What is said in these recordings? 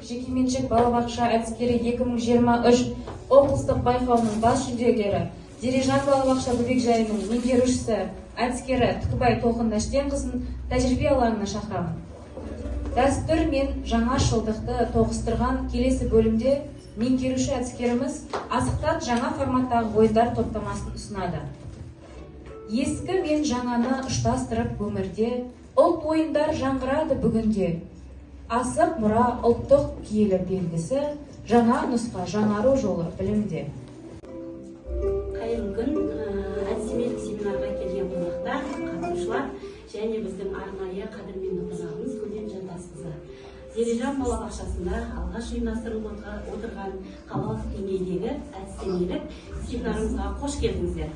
жекеменшік балабақша әдіскері 2023 облыстық байқауының бас жүлдегері, Дирижан балабақша бөбекжайының меңгерушісі, әдіскері Түкібай Толқын Дәштенқызын тәжірибе алаңына шақырамын. Дәстүр мен жаңашылдықты тоғыстырған келесі бөлімде меңгеруші әдіскеріміз асықтан жаңа форматтағы ойындар топтамасын ұсынады. Ескі мен жаңаны ұштастырып өмірде, ұлт ойындар жаңғырады бүгінде. Асық мұра ұлттық киелі белгісі, жаңа нұсқа жаңару жолы білімде. Қайырлы күн, әдістемелік семинарға келген қонақтар, қатысушылар және біздің арнайы қадірменді қонағымыз Гүлден Жантасқызы. Дирижан балабақшасында алғаш ұйымдастырылып отырған қалалық деңгейдегі әдістемелік семинарымызға қош келдіңіздер.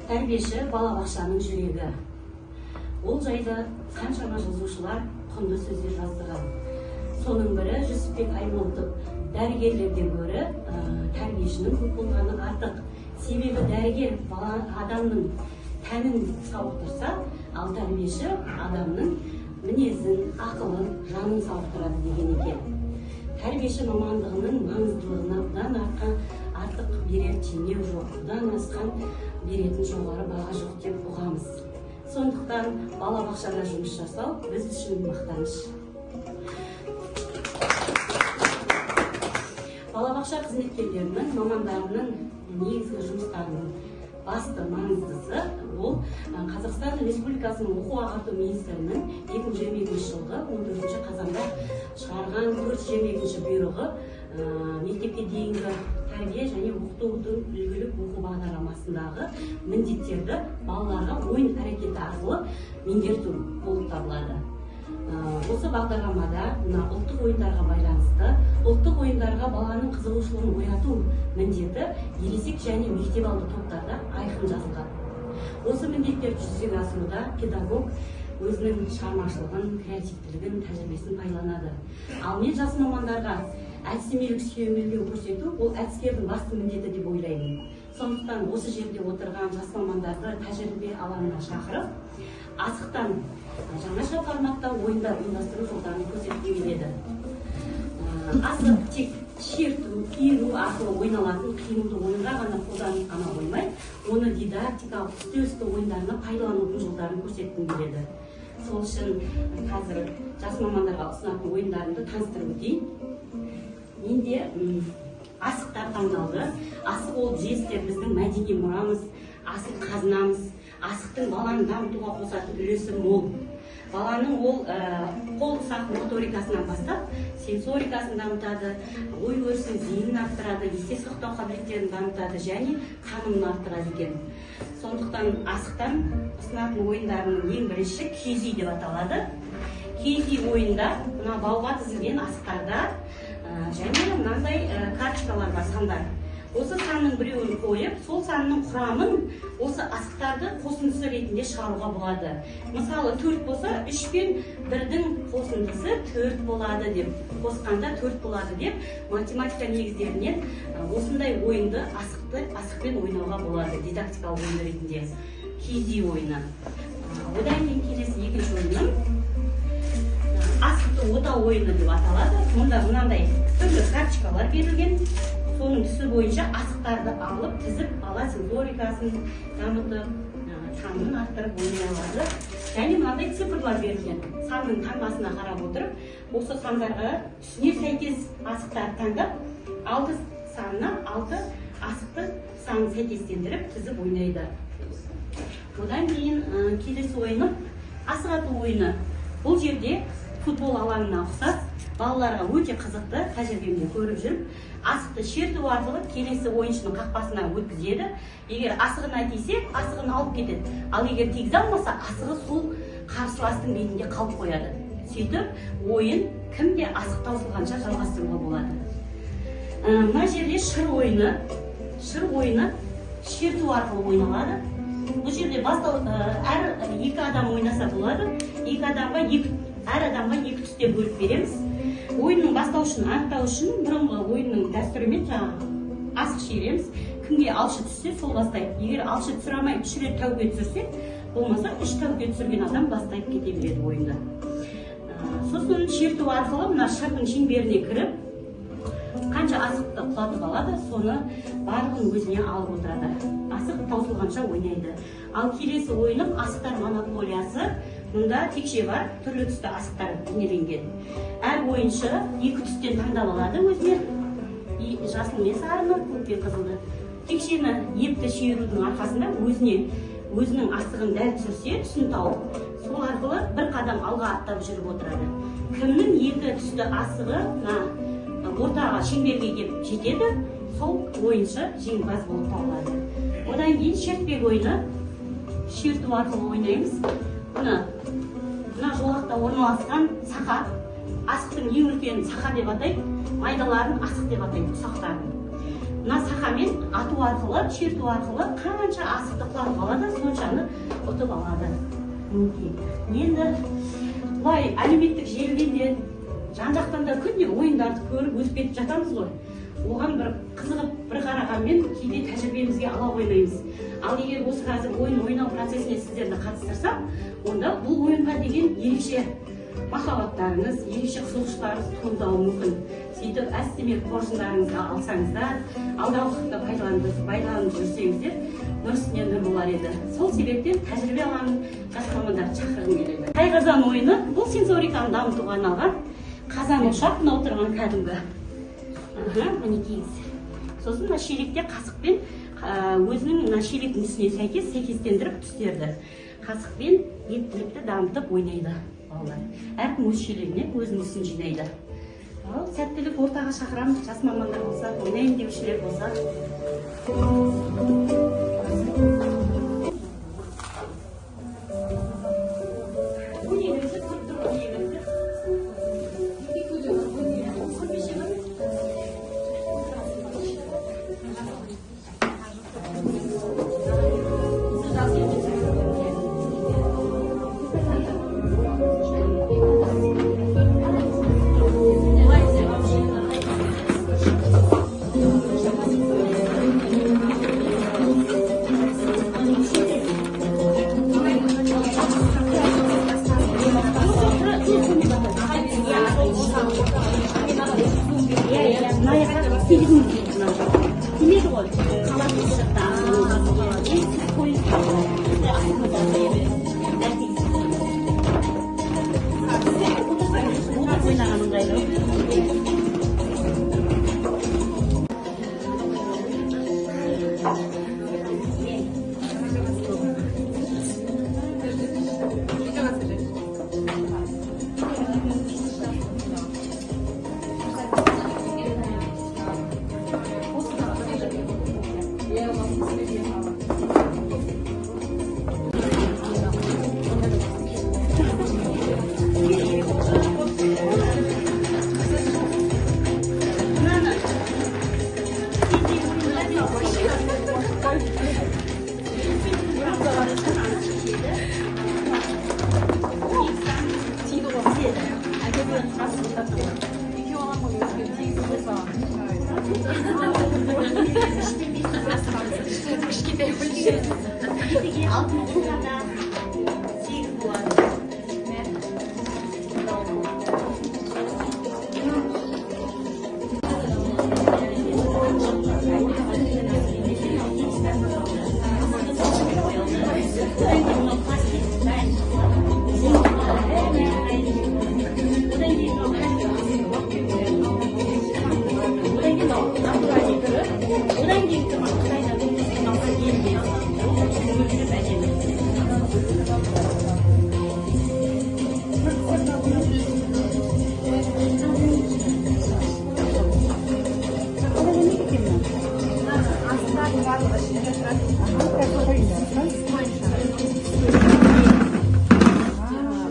Тәрбиеші балабақшаның жүрегі. Ол жайды қаншама жазушылар құнды сөздер жаздырған. Соның бірі Жүсіпбек Аймауытов, дәрігерлерден гөрі тәрбиешінің көп болғаны артық. Себебі дәрігер адамның тәнін сауықтырса, ал тәрбиеші адамның мінезін, ақылын, жанын сауықтырады деген екен. Тәрбиеші мамандығының маңыздылығына бұдан артық берер теңеу жоқ, бұдан асқан беретін жоғары баға жоқ деп ұғамыз. Сондықтан балабақшада жұмыс жасау біз үшін мақтаныш. Балабақша қызметкерлерінің, мамандарының негізгі жұмыстарының басты маңыздысы ол Қазақстан Республикасының оқу-ағарту министрінің 2022 жылғы 14 қазанда шығарған 422 бұйрығы мектепке дейінгі тәрбие және оқытудың үлгілік оқу бағдарламасындағы міндеттерді балаларға ойын әрекеті арқылы меңгерту болып табылады. Осы бағдарламада ұлттық ойындарға байланысты, ұлттық ойындарға баланың қызығушылығын ояту міндеті ересек және мектепалды топтарда айқын жазылған. Осы міндеттерді жүзеге асыруда педагог өзінің шығармашылығын, креативтілігін, тәжірибесін пайдаланады. Ал мен жас мамандарға әдістемелік сүйемелдеу көрсету ол әдіскердің басты міндеті деп ойлаймын. Сондықтан осы жерде отырған жас мамандарды тәжірибе алаңына шақырып, асықтан жаңаша форматта ойындар ұйымдастыру жолдарын көрсеткім келеді. Асық тек шерту, иіру арқылы ойналатын қимылды ойынға ғана қолданып қана қоймай, оны дидактикалық үстел ойындарына пайдаланудың жолдарын көрсеткім келеді. Сол үшін қазір жас мамандарға ұсынатын ойындарымды таныстырып өтейін. Менде асықтар таңдалды. Асық ол жестер біздің мәдени мұрамыз, асық қазынамыз, асықтың баланы дамытуға қосатын үлесі мол. Баланың ол қол-сақ моторикасынан бастап, сенсорикасын дамытады, ой өрісін, зейінін арттырады, есте сақтау қабілеттерін дамытады және танымын арттырады екен. Сондықтан асықтан ұсынатын ойындарының ең бірінші кезей деп аталады. Кезей ойында мына бауға тізілген асықтарда және мынандай карточкалар бар, сандар. Осы санның біреуін қойып, сол санның құрамын осы асықтарды қосындысы ретінде шығаруға болады. Мысалы, 4 болса, 3 пен 1-дің қосындысы 4 болады деп, қосқанда 4 болады деп, математика негіздерінен осындай ойынды асықпен ойнауға болады, дидактикалық ойын ретінде. Кезей ойыны. Одан кейін келесі екінші ойыным асықты отау ойыны деп аталады. Мұнда мынандай түрлі карточкалар берілген. Соның түсі бойынша асықтарды алып, тізіп, бала сенсорикасын дамытып, танымын арттырып ойнай алады. Және мынандай цифрлар берілген. Санның таңбасына қарап отырып, осы сандарға түсіне сәйкес асықтарды таңдап, 6 санына 6 асықты санын сәйкестендіріп, тізіп ойнайды. Одан кейін келесі ойыным асық ату ойыны. Бұл жерде футбол алаңына ұқсас, балаларға өте қызықты, тәжірибемде көріп жүріп, асықты шерту арқылы келесі ойыншының қақпасына өткізеді. Егер асығына тисе, асығын алып кетеді. Ал егер тигізе алмаса, асығы сол қарсыластың бетінде қалып қояды. Сөйтіп, ойын кімде асық таусылғанша жалғастыруға болады. Мына жерде шыр ойыны шерту арқылы ойналады. Бұл жерде әр 2 адам ойнаса болады. Әр адамға 2 түсте бөліп береміз. Ойынның бастаушын анықтау үшін бұрынғы ойынның дәстүрімен асық шереміз. Кімге алшы түссе, сол бастайды. Егер алшы түсірамай 3 рет тәуге түсірсе, болмаса 3 тәуге түсірген адам бастайды кете береді ойында. сосын шерту арқылы мына шырдың шеңберіне кіріп қанша асықты құлатып алады, соны барлығын өзіне алып отырады. Асық таусылғанша ойнайды. Ал келесі ойыным асықтар монополиясы. Мұнда текше бар, түрлі түсті асықтар бейнеленген. Әр ойыншы екі түстен таңдап алады өзіне. Жасыл мен сарыны, көк пен қызылды. Текшені епті шерудің арқасында өзінің асығын дәл түсірсе, түсін тауып, сол арқылы бір қадам алға аттап жүріп отырады. Кімнің екі түсті асығы ортаға шеңберге келіп жетеді, сол ойыншы жеңімпаз болып табылады. Одан кейін шертпек ойыны, шерту арқылы ойнаймыз. Мына жолақта орналасқан сақа, асықтың ең үлкен сақа деп атайды, майдаларын асық деп атайды, ұсақтарын. Мына сақамен ату арқылы, шерту арқылы қанша асықты құлатып алады, соншаны ұтып алады. Енді бұлай әлеуметтік желіден де жан-жақтан да күнде ойындарды көріп өсіп кетіп жатамыз ғой. Оған бір қызығып бір қарағанмен кейде тәжірибемізге ала қоймаймыз. Ал егер осы қазір ойын ойнау процесіне сіздерді қатыстырсам, онда бұл ойынға деген ерекше махаббаттарыңыз, ерекше қызығушылықтарыңыз туындауы мүмкін. Сөйтіп әстемек қоржындарыңызға алсаңыздар, алдағы уақытта пайдаланып жүрсеңіздер, нұр үстіне нұр болар еді. Сол себептен тәжірибе алған жас мамандарды шақырғым келеді. Тайқазан ойыны бұл сенсориканы дамытуға арналған қазан ошақ, мына отырған кәдімгі. Мінекейіңіз. Сосын мына шелекте қасықпен өзінің мына шелектің түсіне сәйкестендіріп түстерді. Қасықпен ептілікті дамытып ойнайды балалар. Әркім өз шелегіне өзінің түсін жинайды. Сәттілік ортаға шақырамыз, жас мамандар болса, ойнайын деушілер болса.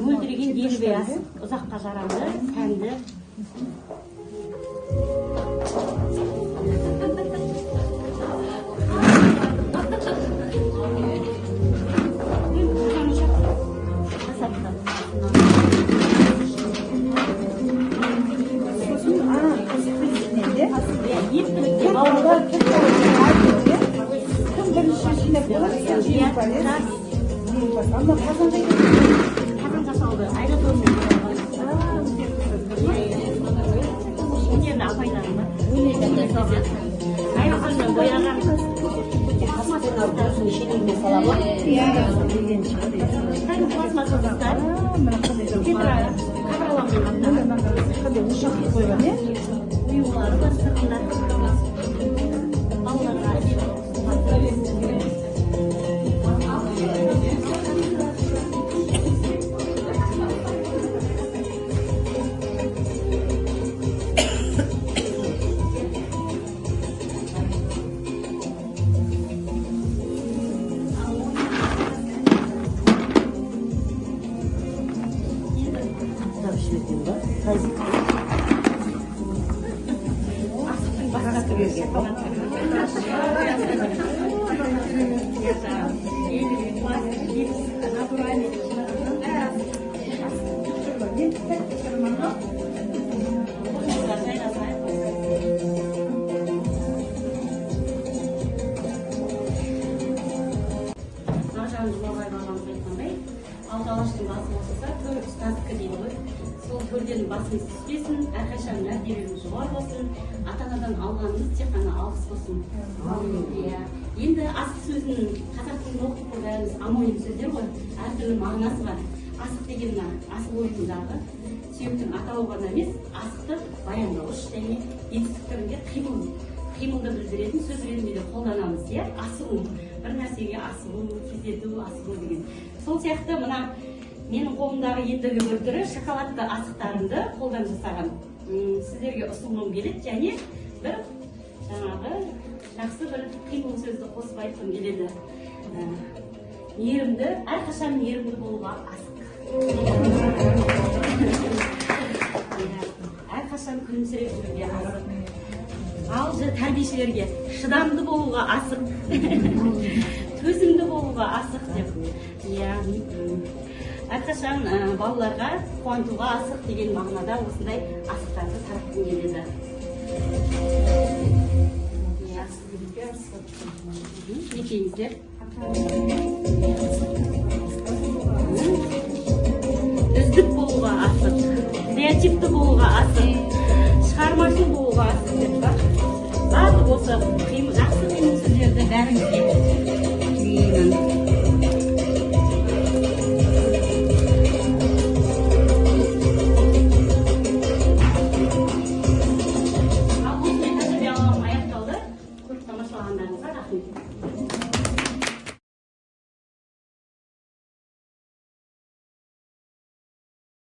Мөлдіреген делбе ұзаққа жарамды, сәнді. Қазан жасалды, айда аяқпен бояған пластмассаның шелегіне салады ғой. Пластмасса заттар қабырғалармен қойған, ұюлары бар сыртында. Балаларға алғалаштың басы болса, төр ұстаздікі дейді ғой. Сол төрден басымыз түспесін, әрқашан мәртебеміз жоғары болсын, ата-анадан алғанымыз тек қана алғыс болсын. Енді асық сөзінің қазақ тілін оқып бәріміз амойын сөздер ғой, әртүрлі мағынасы бар. Асық деген асық ойындағы сүйектің атауы ғана емес, асықты баяндауыш және жетістіктерінде қимылды білдіретін сөз ретінде де қолданамыз, иә? Асығу, бір нәрсеге асығу, тездету, асығу деген. Сол сияқты мына менің қолымдағы ендігі бір түрі шоколадты асықтарымды қолдан жасаған сіздерге ұсынғым келеді, және бір жаңағы жақсы бір қимыл сөзді қосып айтқым келеді. Мейірімді, әрқашан мейірімді болуға асық. Әрқашан күлімсіреп жүруге асық. Ал тәрбиешілерге шыдамды болуға асық. Төзімді болуға асық деп. Әрқашан балаларға қуантуға асық деген мағынада осындай асықтарды таратқым келеді. Екеуіңіздер. Үздік болуға асық, креативті болуға асық, шығармашыл болуға асық деп бар. Барлық осы жақсы қимыл сөздерді бәріңізге тілеймін.